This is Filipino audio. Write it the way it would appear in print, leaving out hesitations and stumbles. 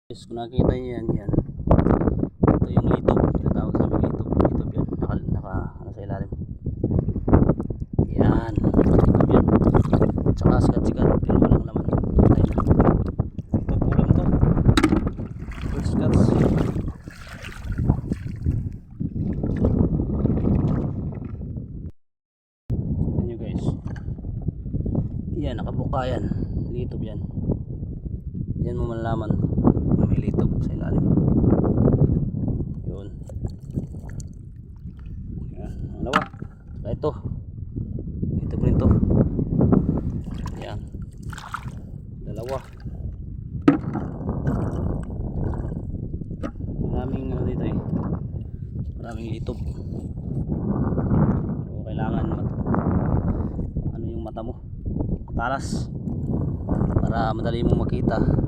Yes, kung nakikita nyo yan, yan. Ito yung litob. Tinatawag sa amin litob. Litob yan. Ano sa ilalim. Yan. Litob yan. Tsaka sikat-sikat. Pero walang laman. Patay na. Litob ulam to. First cuts. Yan nyo guys. Yan, nakabuka yan. Litob yan. Yan mo malalaman na may litob sa ilalim. Yun. Yan, dalawa. Ito. Litob rin to. Yan. Dalawa. Maraming ano dito eh. Maraming litob. So, kailangan ano yung mata mo. Talas. Para madali mong makita